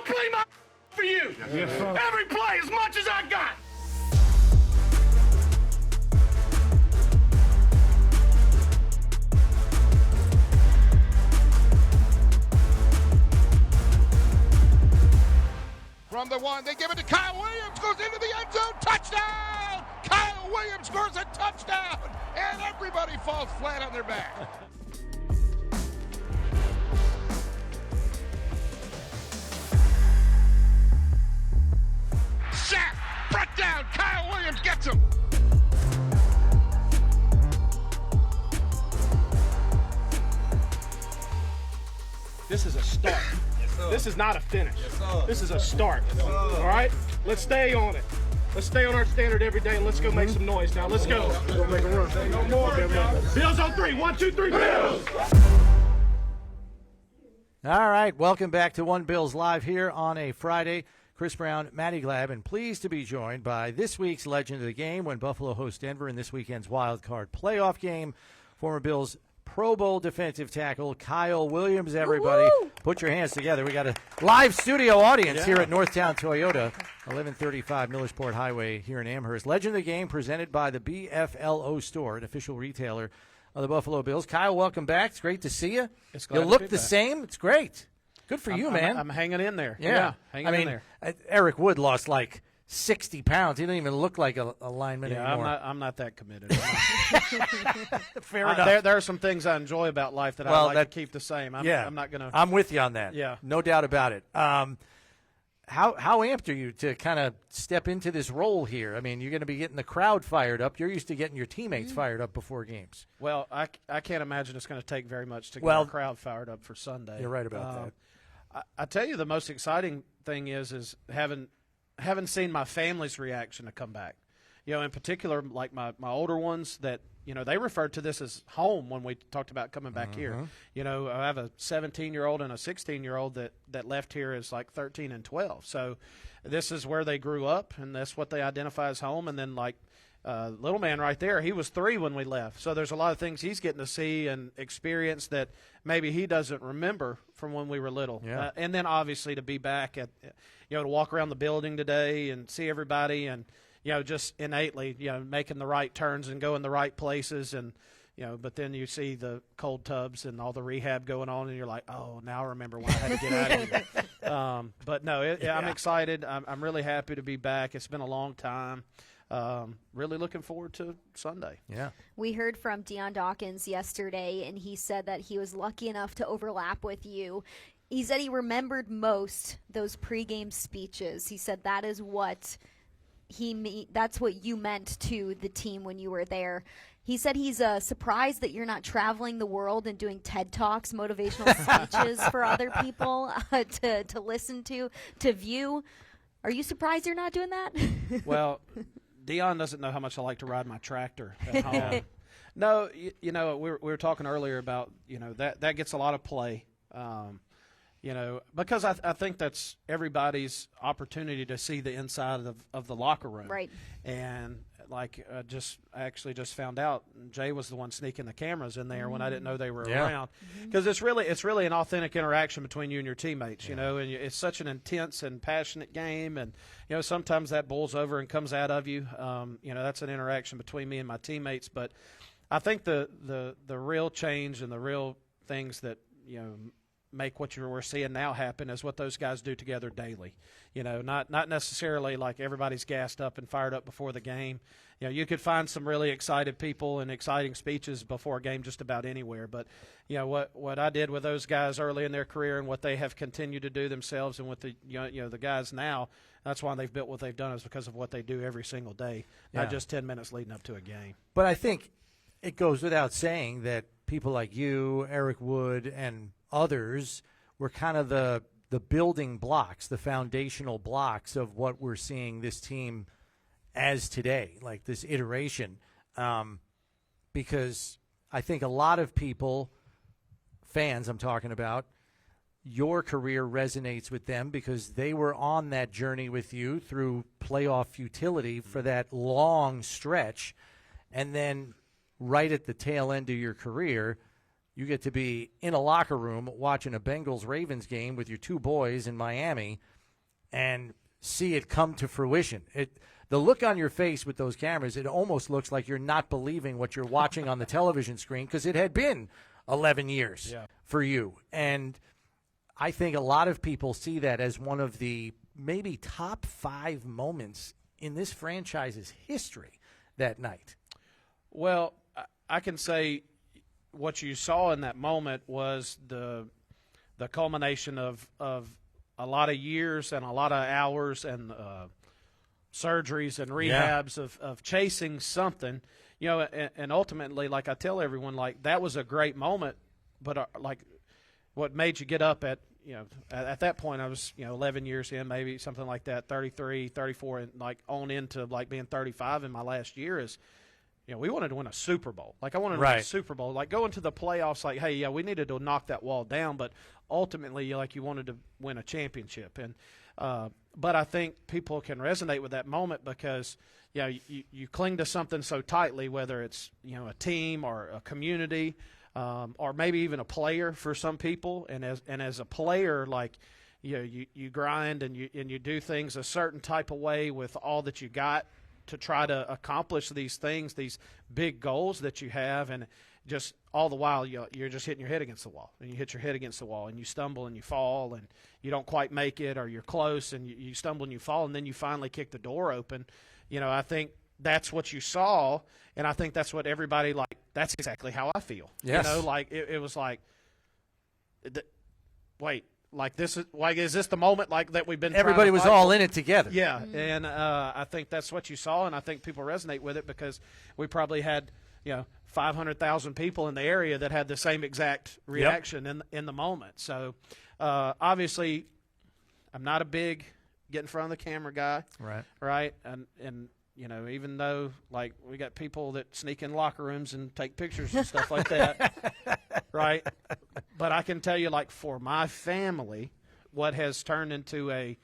I'll play my for you. Yes, sir. Every play, as much as I got. From the one, they give it to Kyle Williams, goes into the end zone, touchdown! Kyle Williams scores a touchdown, and everybody falls flat on their back. Sack, front down, Kyle Williams gets him. This is a start. This is not a finish. This is a start. All right? Let's stay on it. Let's stay on our standard every day, and let's go make some noise now. Let's go. Go make a run. No more. Bills on three. 1, 2, 3, Bills! All right, welcome back to One Bills Live here on a Friday. Chris Brown, Matty Glab, and pleased to be joined by this week's legend of the game when Buffalo hosts Denver in this weekend's wild card playoff game, former Bills Pro Bowl defensive tackle Kyle Williams. Everybody, put your hands together. We got a live studio audience here at Northtown Toyota, 1135 Millersport Highway here in Amherst. Legend of the game presented by the BFLO Store, an official retailer of the Buffalo Bills. Kyle, welcome back. It's great to see you. You look the same. It's great. Good for you, man. I'm hanging in there. Yeah, hanging in there. Eric Wood lost like 60 pounds. He didn't even look like a lineman anymore. I'm not that committed. Fair enough. There are some things I enjoy about life that I like to keep the same. I'm not going to. I'm with you on that. Yeah. No doubt about it. How amped are you to kind of step into this role here? I mean, you're going to be getting the crowd fired up. You're used to getting your teammates fired up before games. Well, I can't imagine it's going to take very much to get the crowd fired up for Sunday. You're right about that. I tell you, the most exciting thing is having seen my family's reaction to come back. You know, in particular, like my older ones that, you know, they referred to this as home when we talked about coming back here. You know, I have a 17-year-old and a 16-year-old that left here as like 13 and 12. So this is where they grew up, and that's what they identify as home. And then, like, little man right there, he was 3 when we left. So there's a lot of things he's getting to see and experience that maybe he doesn't remember from when we were little. Yeah. And then obviously to be back at, you know, to walk around the building today and see everybody and, you know, just innately, you know, making the right turns and going the right places. And, you know, but then you see the cold tubs and all the rehab going on, and you're like, oh, now I remember when I had to get out of here. But no, I'm excited. I'm really happy to be back. It's been a long time. Really looking forward to Sunday. Yeah. We heard from Deion Dawkins yesterday, and he said that he was lucky enough to overlap with you. He said he remembered most those pregame speeches. He said that is what that's what you meant to the team when you were there. He said he's surprised that you're not traveling the world and doing TED Talks, motivational speeches for other people to listen to view. Are you surprised you're not doing that? Well, Deion doesn't know how much I like to ride my tractor at home. No, you know, we were talking earlier about, you know, that gets a lot of play, you know, because I think that's everybody's opportunity to see the inside of the locker room. Right. And like I actually just found out Jay was the one sneaking the cameras in there when I didn't know they were around, because it's really an authentic interaction between you and your teammates, you know, and it's such an intense and passionate game, and you know sometimes that boils over and comes out of you. You know, that's an interaction between me and my teammates, but I think the real change and the real things that, you know, make what we're seeing now happen is what those guys do together daily. You know, not necessarily like everybody's gassed up and fired up before the game. You know, you could find some really excited people and exciting speeches before a game just about anywhere. But, you know, what I did with those guys early in their career and what they have continued to do themselves and with the, you know, the guys now, that's why they've built what they've done, is because of what they do every single day, not just 10 minutes leading up to a game. But I think it goes without saying that people like you, Eric Wood, and others were kind of the building blocks, the foundational blocks of what we're seeing this team as today, like this iteration. Because I think a lot of people, fans I'm talking about, your career resonates with them because they were on that journey with you through playoff futility for that long stretch. And then right at the tail end of your career, you get to be in a locker room watching a Bengals-Ravens game with your two boys in Miami and see it come to fruition. The look on your face with those cameras, it almost looks like you're not believing what you're watching on the television screen because it had been 11 years for you. And I think a lot of people see that as one of the maybe top 5 moments in this franchise's history that night. Well, I can say what you saw in that moment was the culmination of a lot of years and a lot of hours and surgeries and rehabs of chasing something, and ultimately, like I tell everyone, like that was a great moment, but like what made you get up at that point, I was 11 years in, maybe something like that, 33, 34, and like on into like being 35 in my last year is, we wanted to win a Super Bowl. Like I wanted to win a Super Bowl, like go into the playoffs. Like, hey, we needed to knock that wall down, but ultimately, you wanted to win a championship. And but I think people can resonate with that moment because you cling to something so tightly, whether it's a team or a community, or maybe even a player for some people. And as a player, like you grind and you do things a certain type of way with all that you got to try to accomplish these things, these big goals that you have, and just all the while you're just hitting your head against the wall, and you hit your head against the wall, and you stumble and you fall, and you don't quite make it, or you're close, and you stumble and you fall, and then you finally kick the door open. I think that's what you saw, and I think that's what everybody, like, that's exactly how I feel. Yes. Like it was like, wait. Like this is this the moment like that we've been? Everybody was all in it together. Yeah, and I think that's what you saw, and I think people resonate with it because we probably had 500,000 people in the area that had the same exact reaction in the moment. So obviously, I'm not a big get in front of the camera guy, right, and even though like we got people that sneak in locker rooms and take pictures and stuff like that, right? But I can tell you, like, for my family, what has turned into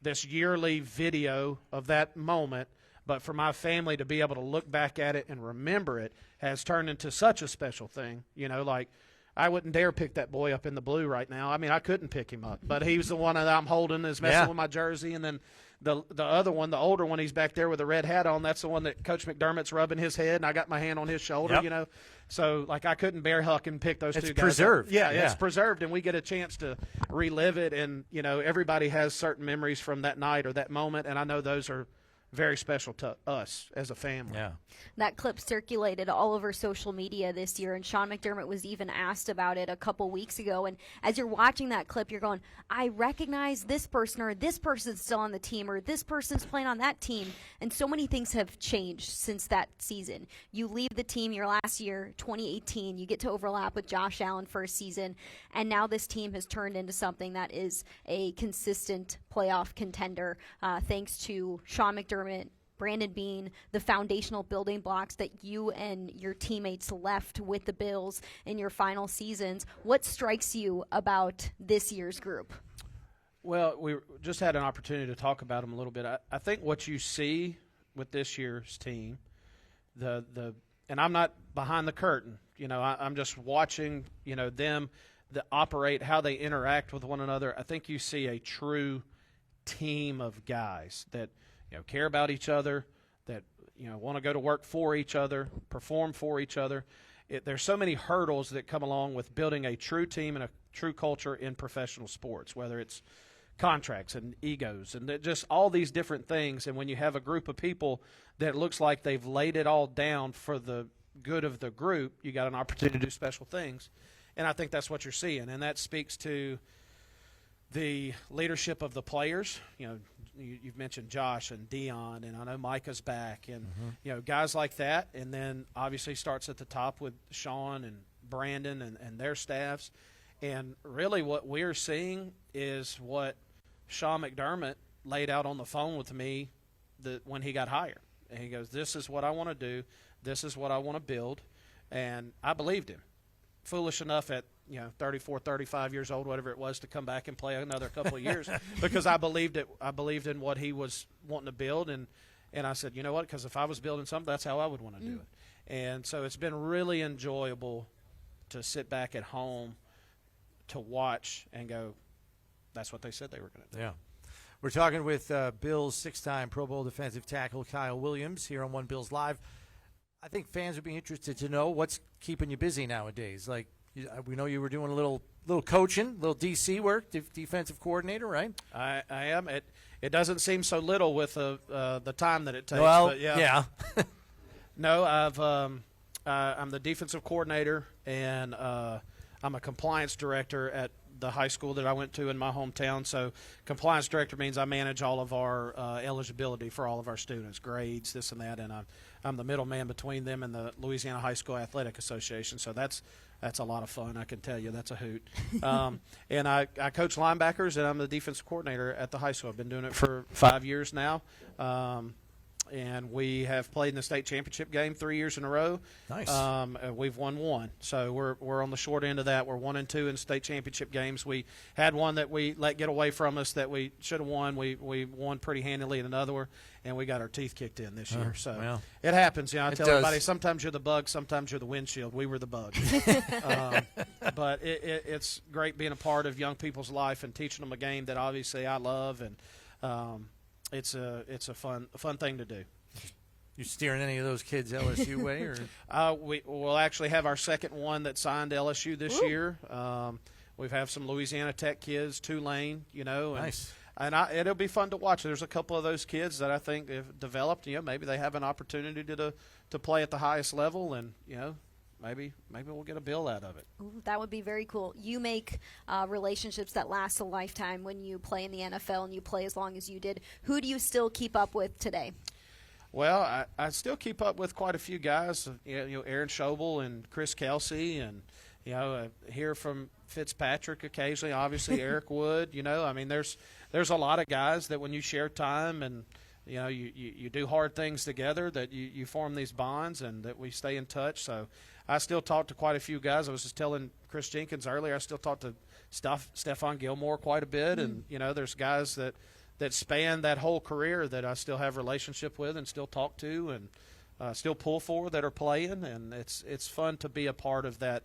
this yearly video of that moment, but for my family to be able to look back at it and remember it has turned into such a special thing. Like, I wouldn't dare pick that boy up in the blue right now. I mean, I couldn't pick him up, but he's the one that I'm holding is messing with my jersey, and then the other one, the older one, he's back there with a red hat on. That's the one that Coach McDermott's rubbing his head, and I got my hand on his shoulder, So, like, I couldn't bear huck and pick those two guys. It's preserved. Yeah, it's preserved, and we get a chance to relive it. And, everybody has certain memories from that night or that moment, and I know those are very special to us as a family. Yeah. That clip circulated all over social media this year, and Sean McDermott was even asked about it a couple weeks ago. And as you're watching that clip, you're going, I recognize this person, or this person's still on the team, or this person's playing on that team. And so many things have changed since that season. You leave the team your last year, 2018, you get to overlap with Josh Allen for a season, and now this team has turned into something that is a consistent playoff contender, thanks to Sean McDermott, Brandon Beane, the foundational building blocks that you and your teammates left with the Bills in your final seasons. What strikes you about this year's group? Well, we just had an opportunity to talk about them a little bit. I think what you see with this year's team, and I'm not behind the curtain. I'm just watching, them operate, how they interact with one another. I think you see a true team of guys that care about each other, that want to go to work for each other, perform for each other. There's so many hurdles that come along with building a true team and a true culture in professional sports, whether it's contracts and egos and just all these different things. And when you have a group of people that looks like they've laid it all down for the good of the group, you got an opportunity to do special things. And I think that's what you're seeing, and that speaks to the leadership of the players. You've mentioned Josh and Dion, and I know Micah's back, and guys like that. And then obviously starts at the top with Sean and Brandon and their staffs. And really what we're seeing is what Sean McDermott laid out on the phone with me when he got hired. And he goes, this is what I want to do. This is what I want to build. And I believed him. Foolish enough at 34, 35 years old, whatever it was, to come back and play another couple of years because I believed it. I believed in what he was wanting to build, and I said, you know what? Because if I was building something, that's how I would want to do it. And so it's been really enjoyable to sit back at home to watch and go, that's what they said they were going to do. Yeah. We're talking with Bills 6-time Pro Bowl defensive tackle Kyle Williams here on One Bills Live. I think fans would be interested to know what's keeping you busy nowadays. Like, we know you were doing a little coaching, little DC work, defensive coordinator, right? I am. It doesn't seem so little with the time that it takes. Well, but yeah. No, I'm the defensive coordinator, and I'm a compliance director at the high school that I went to in my hometown. So compliance director means I manage all of our eligibility for all of our students, grades, this and that, and I'm the middleman between them and the Louisiana High School Athletic Association. So that's a lot of fun, I can tell you. That's a hoot. And I coach linebackers, and I'm the defensive coordinator at the high school. I've been doing it for 5 years now. And we have played in the state championship game 3 years in a row. Nice. We've won one, so we're on the short end of that. We're 1-2 in state championship games. We had one that we let get away from us that we should have won. We won pretty handily in another one, and we got our teeth kicked in this year. So well, it happens. I tell does. everybody, sometimes you're the bug, sometimes you're the windshield. We were the bug. But it's great being a part of young people's life and teaching them a game that obviously I love, and it's a fun thing to do. You steering any of those kids LSU way, or we'll actually have our second one that signed LSU this year. We've have some Louisiana Tech kids, Tulane, and, nice. And it'll be fun to watch. There's a couple of those kids that I think have developed. Maybe they have an opportunity to play at the highest level, and maybe we'll get a bill out of it. Ooh, that would be very cool. You make relationships that last a lifetime when you play in the NFL, and you play as long as you did. Who do you still keep up with today? Well, I still keep up with quite a few guys. Aaron Schobel and Chris Kelsey, and hear from Fitzpatrick occasionally. Obviously, Eric Wood. There's a lot of guys that when you share time and you do hard things together, that you form these bonds, and that we stay in touch. So I still talk to quite a few guys. I was just telling Chris Jenkins earlier, I still talk to Stephon Gilmore quite a bit, and there's guys that span that whole career that I still have relationship with and still talk to and still pull for that are playing, and it's fun to be a part of that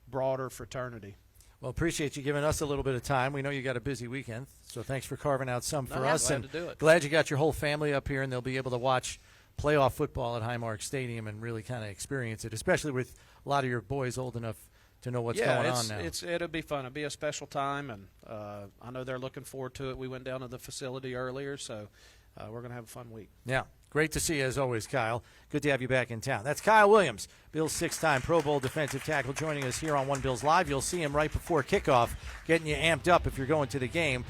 broader fraternity. Well, appreciate you giving us a little bit of time. We know you got a busy weekend, so thanks for carving out some for us. Glad to do it. Glad you got your whole family up here, and they'll be able to watch playoff football at Highmark Stadium and really kind of experience it, especially with a lot of your boys old enough to know what's going on now. It'll be fun. It'll be a special time, and I know they're looking forward to it. We went down to the facility earlier, so we're going to have a fun week. Yeah. Great to see you as always, Kyle. Good to have you back in town. That's Kyle Williams, Bills 6-time Pro Bowl defensive tackle, joining us here on One Bills Live. You'll see him right before kickoff, getting you amped up if you're going to the game.